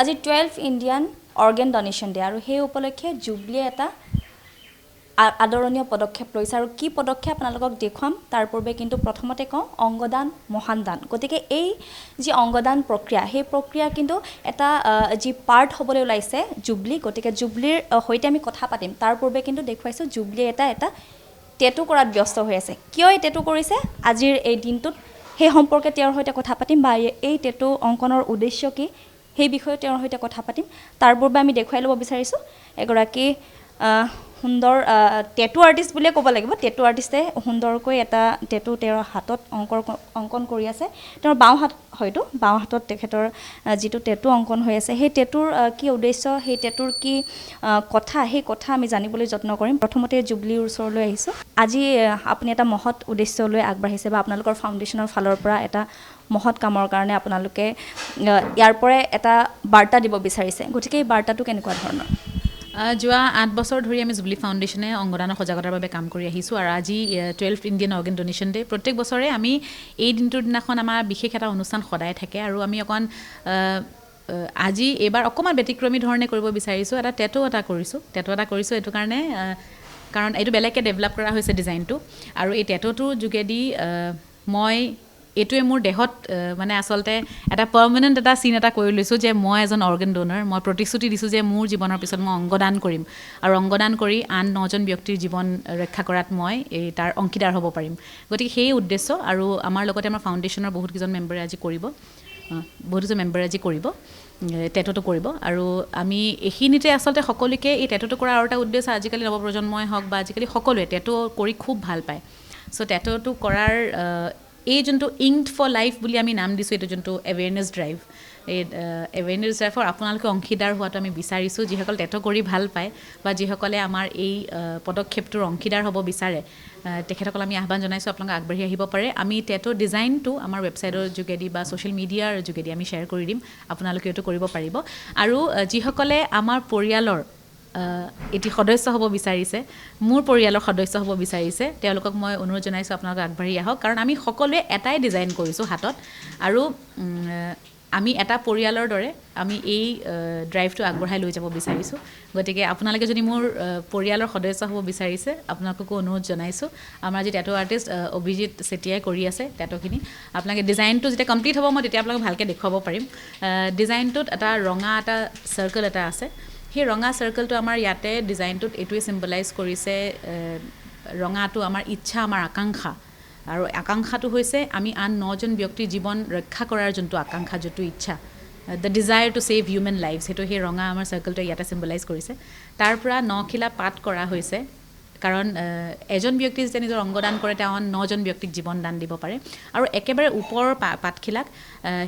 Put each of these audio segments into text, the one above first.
আজি 12 Indian organ donation day আৰু সেই উপলক্ষে জুবলিয়ে এটা আদৰণীয় পদক্ষেপ লৈছে আৰু কি পদক্ষেপ আপোনালোকক দেখুৱাম তাৰ পূৰ্বে কিন্তু প্ৰথমতে কওঁ অংগদান মহান দান গতিকে এই যি অংগদান প্ৰক্ৰিয়া সেই প্ৰক্ৰিয়া কিন্তু এটা যি পাৰ্ট হ'বলৈ ওলাইছে জুবলি গতিকে জুবলিৰ সৈতে আমি কথা পাতিম তাৰ পূৰ্বে কিন্তু দেখুৱাইছোঁ জুবলিয়ে এটা টেটু কৰাত ব্যস্ত হৈ আছে কিয় এই টেটু কৰিছে আজিৰ এই দিনটোত সেই সম্পৰ্কে তেওঁৰ সৈতে কথা পাতিম বা এই টেটু অংকনৰ উদ্দেশ্য কি সেই বিষয়ে তেওঁৰ সৈতে কথা পাতিম তাৰ পূৰ্বে আমি দেখুৱাই ল'ব বিচাৰিছোঁ এগৰাকী সুন্দৰ টেটু আৰ্টিষ্ট বুলিয়ে ক'ব লাগিব টেটু আৰ্টিষ্টে সুন্দৰকৈ এটা টেটু তেওঁৰ হাতত অংকন কৰি আছে তেওঁৰ বাওঁ হাতত তেখেতৰ যিটো টেটু অংকন হৈ আছে সেই টেটুৰ কি উদ্দেশ্য সেই টেটুৰ কি সেই কথা আমি জানিবলৈ যত্ন কৰিম প্ৰথমতে জুবলিৰ ওচৰলৈ আহিছোঁ আজি আপুনি এটা মহৎ উদ্দেশ্য লৈ আগবাঢ়িছে বা আপোনালোকৰ ফাউণ্ডেশ্যনৰ ফালৰ পৰা এটা মহৎ কামৰ কাৰণে আপোনালোকে ইয়াৰ পৰাই এটা বাৰ্তা দিব বিচাৰিছে গতিকে এই বাৰ্তাটো কেনেকুৱা ধৰণৰ যোৱা 8 বছৰ ধৰি আমি জুবলি ফাউণ্ডেশ্যনে অংগদানৰ সজাগতাৰ বাবে কাম কৰি আহিছোঁ আৰু আজি 12 ইণ্ডিয়ান অৰ্গেন ডনেশ্যন ডে প্ৰত্যেক বছৰে আমি এই দিনটোৰ দিনাখন আমাৰ বিশেষ এটা অনুষ্ঠান সদায় থাকে আৰু আমি অকণ আজি এইবাৰ অকণমান ব্যতিক্ৰমী ধৰণে কৰিব বিচাৰিছোঁ এটা টেটু এটা কৰিছোঁ এইটো কাৰণে কাৰণ এইটো বেলেগকৈ ডেভেলপ কৰা হৈছে ডিজাইনটো আৰু এই টেটুটোৰ যোগেদি মই এইটোৱে মোৰ দেহত মানে আচলতে এটা পাৰ্মানেণ্ট এটা চিন এটা কৰি লৈছোঁ যে মই এজন অৰ্গেন ডোনাৰ মই প্ৰতিশ্ৰুতি দিছোঁ যে মোৰ জীৱনৰ পিছত মই অংগদান কৰিম আৰু অংগদান কৰি আন 9জন ব্যক্তিৰ জীৱন ৰক্ষা কৰাত মই তাৰ অংশীদাৰ হ'ব পাৰিম গতিকে সেই উদ্দেশ্য আৰু আমাৰ লগতে আমাৰ ফাউণ্ডেশ্যনৰ বহুতকেইজন মেম্বাৰে আজি কৰিব টেটুটো কৰিব আৰু আমি এইখিনিতে আচলতে সকলোকে এই টেটুটো কৰাৰ আৰু এটা উদ্দেশ্য আজিকালি নৱপ্ৰজন্মই হওক বা আজিকালি সকলোৱে টেটু কৰি খুব ভাল পায় চ' টেটুটো কৰাৰ এই যোনটো ইংকড ফৰ লাইফ বুলি আমি নাম দিছোঁ এইটো যোনটো এৱেৰনেছ ড্ৰাইভ এই এৱেৰনেছ ড্ৰাইভৰ আপোনালোকে অংশীদাৰ হোৱাটো আমি বিচাৰিছোঁ যিসকল টেটু কৰি ভাল পায় বা যিসকলে আমাৰ এই পদক্ষেপটোৰ অংশীদাৰ হ'ব বিচাৰে তেখেতসকল আমি আহ্বান জনাইছোঁ আপোনালোকে আগবাঢ়ি আহিব পাৰে আমি টেটুৰ ডিজাইনটো আমাৰ ৱেবছাইটৰ যোগেদি বা ছ'চিয়েল মিডিয়াৰ যোগেদি আমি শ্বেয়াৰ কৰি দিম আপোনালোকে এইটো কৰিব পাৰিব আৰু যিসকলে আমাৰ পৰিয়ালৰ এটি সদস্য হ'ব বিচাৰিছে মোৰ পৰিয়ালৰ সদস্য হ'ব বিচাৰিছে তেওঁলোকক মই অনুৰোধ জনাইছোঁ আপোনালোকে আগবাঢ়ি আহক কাৰণ আমি সকলোৱে এটাই ডিজাইন কৰিছোঁ হাতত আৰু আমি এটা পৰিয়ালৰ দৰে আমি এই ড্ৰাইভটো আগবঢ়াই লৈ যাব বিচাৰিছোঁ গতিকে আপোনালোকে যদি মোৰ পৰিয়ালৰ সদস্য হ'ব বিচাৰিছে আপোনালোককো অনুৰোধ জনাইছোঁ আমাৰ যি টেটু আৰ্টিষ্ট অভিজিত চেতিয়াই কৰি আছে টেটুখিনি আপোনালোকে ডিজাইনটো যেতিয়া কমপ্লিট হ'ব মই তেতিয়া আপোনালোকক ভালকৈ দেখুৱাব পাৰিম ডিজাইনটোত এটা ৰঙা এটা চাৰ্কেল এটা আছে সেই ৰঙা চাৰ্কেলটো আমাৰ ইয়াতে ডিজাইনটোত এইটোৱে চিম্বলাইজ কৰিছে ৰঙাটো আমাৰ ইচ্ছা আমাৰ আকাংক্ষা আৰু আকাংক্ষাটো হৈছে আমি আন 9জন ব্যক্তিৰ জীৱন ৰক্ষা কৰাৰ যোনটো আকাংক্ষা যোনটো ইচ্ছা the desire to save human life সেইটো সেই ৰঙা আমাৰ চাৰ্কেলটোৱে ইয়াতে চিম্বলাইজ কৰিছে তাৰ পৰা 9খিলা পাত কৰা হৈছে কাৰণ এজন ব্যক্তি যেতিয়া নিজৰ অংগদান কৰে তেওঁ 9জন ব্যক্তিক জীৱন দান দিব পাৰে আৰু একেবাৰে ওপৰৰ পাতখিলাক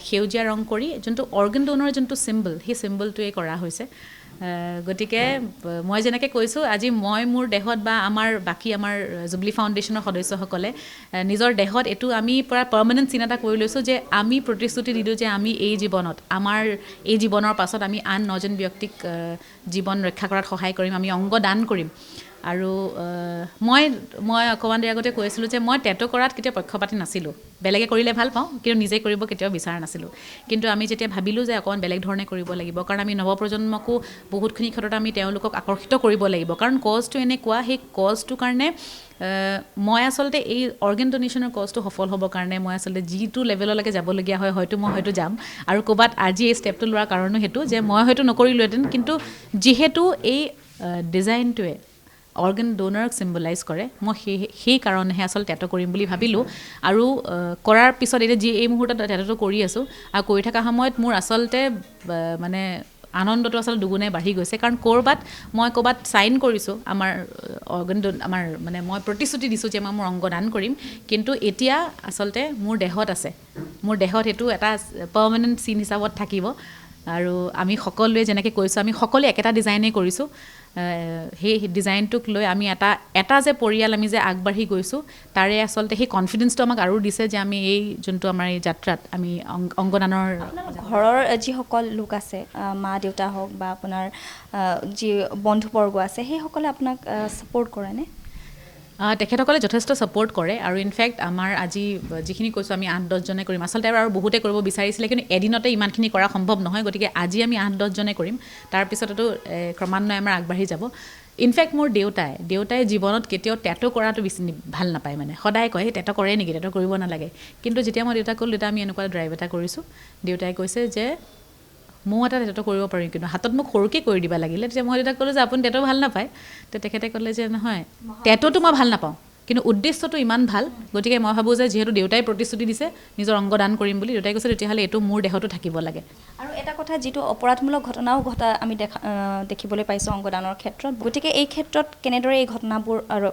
সেউজীয়া ৰং কৰি যোনটো অৰ্গেন ডোনৰ যোনটো চিম্বল সেই চিম্বলটোৱে কৰা হৈছে গতিকে মই যেনেকৈ কৈছোঁ আজি মই মোৰ দেহত বা আমাৰ জুবলি ফাউণ্ডেশ্যনৰ সদস্যসকলে নিজৰ দেহত এইটো আমি পৰা পাৰ্মানেণ্ট চিন এটা কৰি লৈছোঁ যে আমি প্ৰতিশ্ৰুতি দিলোঁ যে আমি এই জীৱনত আমাৰ এই জীৱনৰ পাছত আমি আন 9জন ব্যক্তিক জীৱন ৰক্ষা কৰাত সহায় কৰিম আমি অংগ দান কৰিম আৰু মই অকণমান দেৰি আগতে কৈছিলোঁ যে মই টেটু কৰাত কেতিয়াও পক্ষপাতি নাছিলোঁ বেলেগে কৰিলে ভাল পাওঁ কিন্তু নিজে কৰিব কেতিয়াও বিচৰা নাছিলোঁ কিন্তু আমি যেতিয়া ভাবিলোঁ যে অকণমান বেলেগ ধৰণে কৰিব লাগিব কাৰণ আমি নৱপ্ৰজন্মকো বহুতখিনি ক্ষেত্ৰত আমি তেওঁলোকক আকৰ্ষিত কৰিব লাগিব কাৰণ কজটো এনেকুৱা সেই কজটোৰ কাৰণে মই আচলতে এই অৰ্গেন ডনেশ্যনৰ কজটো সফল হ'বৰ কাৰণে মই আচলতে যিটো লেভেললৈকে যাবলগীয়া হয় মই হয়তো যাম আৰু ক'ৰবাত আজি এই ষ্টেপটো লোৱাৰ কাৰণো সেইটো যে মই হয়তো নকৰিলোহেঁতেন কিন্তু যিহেতু এই ডিজাইনটোৱে অৰ্গেন ডোনাৰক চিম্বলাইজ কৰে মই সেই কাৰণেহে আচলতে টেটু কৰিম বুলি ভাবিলোঁ আৰু কৰাৰ পিছত এতিয়া এই মুহূৰ্তত টেটুটো কৰি আছোঁ আৰু কৰি থকা সময়ত মোৰ আচলতে মানে আনন্দটো আচলতে দুগুণে বাঢ়ি গৈছে কাৰণ মই ক'ৰবাত চাইন কৰিছোঁ আমাৰ অৰ্গেন আমাৰ মানে মই প্ৰতিশ্ৰুতি দিছোঁ যে মই মোৰ অংগ দান কৰিম কিন্তু এতিয়া আচলতে মোৰ দেহত আছে মোৰ দেহত এইটো এটা পাৰ্মানেণ্ট চিন হিচাপত থাকিব আৰু আমি সকলোৱে যেনেকৈ কৈছোঁ আমি সকলোৱে একেটা ডিজাইনেই কৰিছোঁ সেই ডিজাইনটোক লৈ আমি এটা যে পৰিয়াল আমি যে আগবাঢ়ি গৈছোঁ তাৰে আচলতে সেই কনফিডেন্সটো আমাক আৰু দিছে যে আমি এই যোনটো আমাৰ এই যাত্ৰাত আমি অংগদানৰ ঘৰৰ যিসকল লোক আছে মা দেউতা হওক বা আপোনাৰ যি বন্ধুবৰ্গ আছে সেইসকলে আপোনাক ছাপোৰ্ট কৰেনে তেখেতসকলে যথেষ্ট ছাপোৰ্ট কৰে আৰু ইনফেক্ট আমাৰ আজি যিখিনি কৈছোঁ আমি 8-10 জনে কৰিম আচলতে আৰু বহুতে কৰিব বিচাৰিছিলে কিন্তু এদিনতে ইমানখিনি কৰা সম্ভৱ নহয় গতিকে আজি আমি 8-10 জনে কৰিম তাৰপিছততো ক্ৰমান্বয়ে আমাৰ আগবাঢ়ি যাব ইনফেক্ট মোৰ দেউতাই জীৱনত কেতিয়াও টেটো কৰাটো বেছি ভাল নাপায় মানে সদায় কয় টেটো কৰে নেকি টেটো কৰিব নালাগে কিন্তু যেতিয়া মই দেউতাক ক'লোঁ দেউতা আমি এনেকুৱা ড্ৰাইভ এটা কৰিছোঁ দেউতাই কৈছে যে মই এটা টেটো কৰিব পাৰিম কিন্তু হাতত মোক সৰুকৈ কৰি দিবা লাগিলে তেতিয়া মই দেউতাক ক'লোঁ যে আপুনি টেটো ভাল নাপায় তো তেখেতে ক'লে যে নহয় টেটোটো মই ভাল নাপাওঁ কিন্তু উদ্দেশ্যটো ইমান ভাল গতিকে মই ভাবোঁ যে যিহেতু দেউতাই প্ৰতিশ্ৰুতি দিছে নিজৰ অংগ দান কৰিম বুলি দেউতাই কৈছে তেতিয়াহ'লে এইটো মোৰ দেহতো থাকিব লাগে আৰু এটা কথা যিটো অপৰাধমূলক ঘটনাও আমি দেখিবলৈ পাইছোঁ অংগদানৰ ক্ষেত্ৰত গতিকে এই ক্ষেত্ৰত কেনেদৰে এই ঘটনাবোৰ আৰু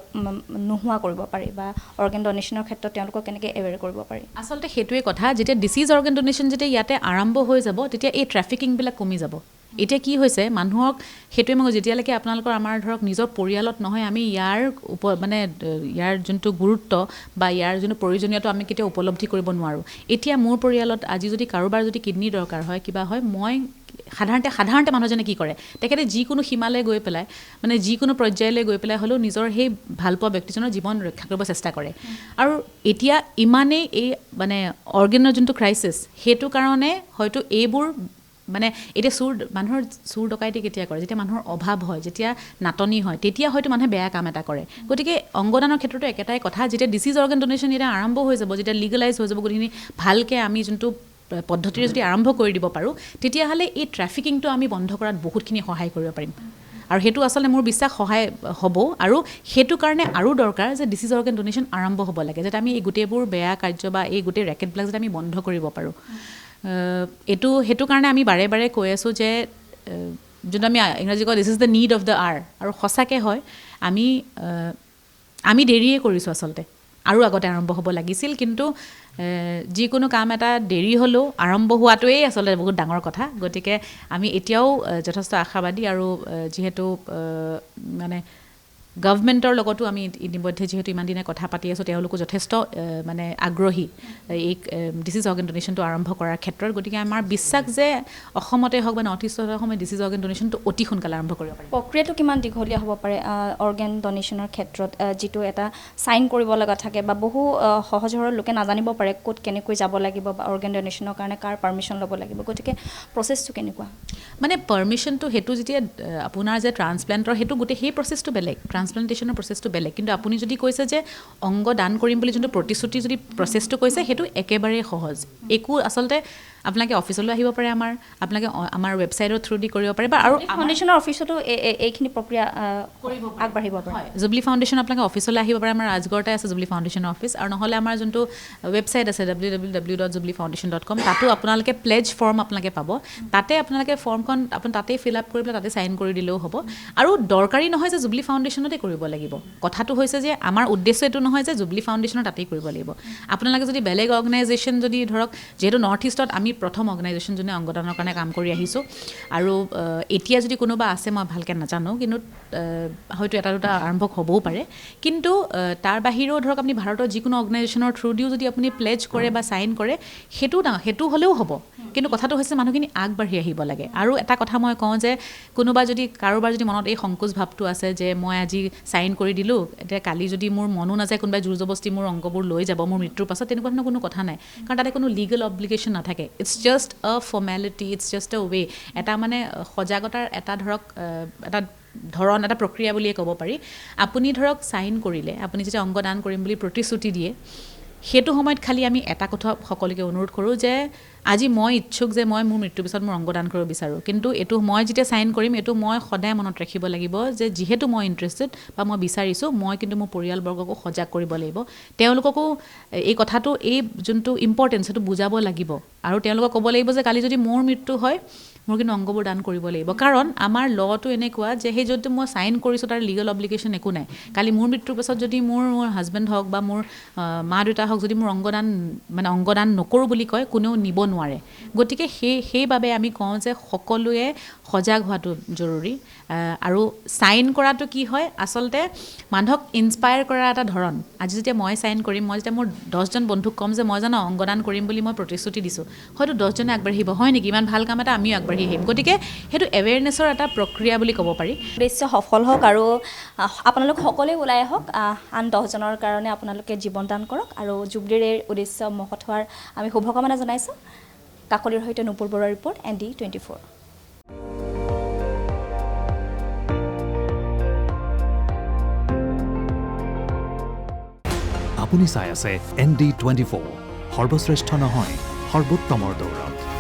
নোহোৱা কৰিব পাৰি বা অৰ্গেন ডনেশ্যনৰ ক্ষেত্ৰত তেওঁলোকক কেনেকৈ এৱেৰ কৰিব পাৰি আচলতে সেইটোৱে কথা যেতিয়া ডিচিজ অৰ্গেন ডনেশ্যন যেতিয়া ইয়াতে আৰম্ভ হৈ যাব তেতিয়া এই ট্ৰেফিকিংবিলাক কমি যাব এতিয়া কি হৈছে মানুহক সেইটোৱে মই যেতিয়ালৈকে আপোনালোকৰ আমাৰ ধৰক নিজৰ পৰিয়ালত নহয় আমি ইয়াৰ মানে ইয়াৰ যোনটো গুৰুত্ব বা ইয়াৰ যোনটো প্ৰয়োজনীয়তা আমি কেতিয়াও উপলব্ধি কৰিব নোৱাৰোঁ এতিয়া মোৰ পৰিয়ালত আজি যদি কাৰোবাৰ যদি কিডনি দৰকাৰ হয় কিবা হয় মই সাধাৰণতে মানুহজনে কি কৰে তেখেতে যিকোনো সীমালৈ গৈ পেলাই মানে যিকোনো পৰ্যায়লৈ গৈ পেলাই হ'লেও নিজৰ সেই ভালপোৱা ব্যক্তিজনৰ জীৱন ৰক্ষা কৰিব চেষ্টা কৰে আৰু এতিয়া ইমানেই এই মানে অৰ্গেনৰ যোনটো ক্ৰাইচিছ সেইটো কাৰণে হয়তো এইবোৰ মানে এতিয়া মানুহৰ চুৰ ডকাইতি কেতিয়া কৰে যেতিয়া মানুহৰ অভাৱ হয় যেতিয়া নাটনি হয় তেতিয়া হয়তো মানুহে বেয়া কাম এটা কৰে গতিকে অংগদানৰ ক্ষেত্ৰতো একেটাই কথা যেতিয়া ডিচিজ অৰ্গেন ডনেশ্যন যেতিয়া আৰম্ভ হৈ যাব যেতিয়া লিগেলাইজ হৈ যাব গোটেইখিনি ভালকৈ আমি যোনটো পদ্ধতিৰে যদি আৰম্ভ কৰি দিব পাৰোঁ তেতিয়াহ'লে এই ট্ৰেফিকিংটো আমি বন্ধ কৰাত বহুতখিনি সহায় কৰিব পাৰিম আৰু সেইটো আচলতে মোৰ বিশ্বাস সহায় হ'ব আৰু সেইটো কাৰণে আৰু দৰকাৰ যে ডিচিজ অৰ্গেন ডনেশ্যন আৰম্ভ হ'ব লাগে যাতে আমি এই গোটেইবোৰ বেয়া কাৰ্য বা এই গোটেই ৰেকেটবিলাক যাতে আমি বন্ধ কৰিব পাৰোঁ সেইটো কাৰণে আমি বাৰে বাৰে কৈ আছোঁ যে যোনটো আমি ইংৰাজী কওঁ this is the need of the R আৰু সঁচাকৈ হয় আমি দেৰিয়ে কৰিছোঁ আচলতে আৰু আগতে আৰম্ভ হ'ব লাগিছিল কিন্তু যিকোনো কাম এটা দেৰি হ'লেও আৰম্ভ হোৱাটোৱেই আচলতে বহুত ডাঙৰ কথা গতিকে আমি এতিয়াও যথেষ্ট আশাবাদী আৰু যিহেতু মানে গভৰ্ণমেণ্টৰ লগতো আমি ইতিমধ্যে যিহেতু ইমান দিনে কথা পাতি আছোঁ তেওঁলোকো যথেষ্ট মানে আগ্ৰহী এই ডিচিজ অৰ্গেন ডনেশ্যনটো আৰম্ভ কৰাৰ ক্ষেত্ৰত গতিকে আমাৰ বিশ্বাস যে অসমতে হওক বা নৰ্থ ইষ্টতে হওক ডিচিজ অৰ্গেন ডনেশ্যনটো অতি সোনকালে আৰম্ভ কৰিব পাৰিম প্ৰক্ৰিয়াটো কিমান দীঘলীয়া হ'ব পাৰে অৰ্গেন ডনেশ্যনৰ ক্ষেত্ৰত যিটো এটা চাইন কৰিব লগা থাকে বা বহু সহজ সৰল লোকে নাজানিব পাৰে ক'ত কেনেকৈ যাব লাগিব বা অৰ্গেন ডনেশ্যনৰ কাৰণে কাৰ পাৰ্মিশ্যন ল'ব লাগিব গতিকে প্ৰচেছটো কেনেকুৱা মানে পাৰ্মিশ্যনটো সেইটো যেতিয়া আপোনাৰ যে ট্ৰান্সপ্লেণ্টৰ সেইটো গোটেই সেই প্ৰচেছটো বেলেগ ট্ৰান্সপ্লেণ্টেশ্যনৰ প্ৰচেছটো বেলেগ কিন্তু আপুনি যদি কৈছে যে অংগ দান কৰিম বুলি যোনটো প্ৰতিশ্ৰুতি যদি প্ৰচেছটো কৈছে সেইটো একেবাৰেই সহজ একো আচলতে আপোনালোকে অফিচলৈ আহিব পাৰে আপোনালোকে আমাৰ ৱেবছাইটৰ থ্ৰু দি কৰিব পাৰে বা আৰু ফাউণ্ডেশ্যনৰ অফিচতো এইখিনি প্ৰক্ৰিয়া আগবাঢ়িব পাৰে হয় জুবলি ফাউণ্ডেশ্যন আপোনালোকে অফিচলৈ আহিব পাৰে আমাৰ ৰাজগড়তে আছে জুবলি ফাউণ্ডেশ্যনৰ অফিচ আৰু নহ'লে আমাৰ যোনটো ৱেবছাইট আছে www.jublifoundation.com তাতো আপোনালোকে প্লেজ ফৰ্ম আপোনালোকে পাব তাতে আপোনালোকে ফৰ্মখন আপুনি তাতেই ফিল আপ কৰি পেলাই তাতে চাইন কৰি দিলেও হ'ব আৰু দৰকাৰী নহয় যে জুবলি ফাউণ্ডেশ্যনতে কৰিব লাগিব কথাটো হৈছে যে আমাৰ উদ্দেশ্য এইটো নহয় যে জুবলি ফাউণ্ডেশ্যনৰ তাতেই কৰিব লাগিব আপোনালোকে যদি বেলেগ অৰ্গেনাইজেশ্যন যদি ধৰক যিহেতু নৰ্থ ইষ্টত আমি প্ৰথম অৰ্গেনাইজেশ্যন যোনে অংগদানৰ কাৰণে কাম কৰি আহিছোঁ আৰু এতিয়া যদি কোনোবা আছে মই ভালকৈ নাজানো কিন্তু হয়তো এটা দুটা আৰম্ভ হ'বও পাৰে কিন্তু তাৰ বাহিৰেও ধৰক আপুনি ভাৰতৰ যিকোনো অৰ্গেনাইজেশ্যনৰ থ্ৰু দিও যদি আপুনি প্লেজ কৰে বা চাইন কৰে সেইটো হ'লেও হ'ব কিন্তু কথাটো হৈছে মানুহখিনি আগবাঢ়ি আহিব লাগে আৰু এটা কথা মই কওঁ যে কোনোবা যদি কাৰোবাৰ যদি মনত এই সংকোচ ভাৱটো আছে যে মই আজি চাইন কৰি দিলোঁ এতিয়া কালি যদি মোৰ মনো নাযায় কোনোবাই জোৰ জবস্তি মোৰ অংগবোৰ লৈ যাব মোৰ মৃত্যুৰ পাছত তেনেকুৱা ধৰণৰ কোনো কথা নাই কাৰণ তাতে কোনো লিগেল অব্লিগেশ্যন নাথাকে ইটছ জাষ্ট আ ফৰ্মেলিটি ইটছ জাষ্ট আ ৱে এটা মানে সজাগতাৰ এটা ধৰক এটা ধৰণ এটা প্ৰক্ৰিয়া বুলিয়ে ক'ব পাৰি আপুনি ধৰক চাইন কৰিলে আপুনি যেতিয়া অংগ দান কৰিম বুলি প্ৰতিশ্ৰুতি দিয়ে সেইটো সময়ত খালি আমি এটা কথা সকলোকে অনুৰোধ কৰোঁ যে আজি মই ইচ্ছুক যে মই মোৰ মৃত্যুৰ পিছত মোৰ অংগ দান কৰিব বিচাৰোঁ কিন্তু এইটো মই যেতিয়া চাইন কৰিম এইটো মই সদায় মনত ৰাখিব লাগিব যে যিহেতু মই ইণ্টাৰেষ্টেড বা মই বিচাৰিছোঁ মই কিন্তু মোৰ পৰিয়ালবৰ্গকো সজাগ কৰিব লাগিব তেওঁলোককো এই কথাটো এই যোনটো ইম্পৰ্টেঞ্চ সেইটো বুজাব লাগিব আৰু তেওঁলোকক ক'ব লাগিব যে কালি যদি মোৰ মৃত্যু হয় মোৰ কিন্তু অংগবোৰ দান কৰিব লাগিব কাৰণ আমাৰ ল'টো এনেকুৱা যে সেই যদি মই চাইন কৰিছোঁ তাৰ লিগেল অব্লিগেশ্যন একো নাই কালি মোৰ মৃত্যুৰ পাছত যদি মোৰ হাজবেণ্ড হওক বা মোৰ মা দেউতা হওক যদি মোৰ অংগদান নকৰোঁ বুলি কয় কোনেও নিব নোৱাৰে গতিকে সেইবাবে আমি কওঁ যে সকলোৱে সজাগ হোৱাটো জৰুৰী আৰু চাইন কৰাটো কি হয় আচলতে মানুহক ইনস্পায়াৰ কৰাৰ এটা ধৰণ আজি যেতিয়া মই চাইন কৰিম মই যেতিয়া মোৰ 10জন বন্ধুক ক'ম যে মই জানো অংগদান কৰিম বুলি মই প্ৰতিশ্ৰুতি দিছোঁ হয়তো 10জনে আগবাঢ়িব হয় নেকি ইমান ভাল কাম এটা আমিও আগবাঢ়িম আগবাঢ়ি আহিম গতিকে সেইটো এৱেৰনেছৰ এটা প্ৰক্ৰিয়া বুলি ক'ব পাৰি উদ্দেশ্য সফল হওক আৰু আপোনালোক সকলোৱে ওলাই আহক আন 10জনৰ কাৰণে আপোনালোকে জীৱন দান কৰক আৰু জুবলিৰ এই উদ্দেশ্য মহৎ হোৱাৰ আমি শুভকামনা জনাইছোঁ কাকলিৰ সৈতে নুপুৰ বৰুৱাৰ ৰিপৰ্ট ND24 আপুনি চাই আছে ND24 সৰ্বশ্ৰেষ্ঠ নহয় সৰ্বোত্তমৰ দৌৰত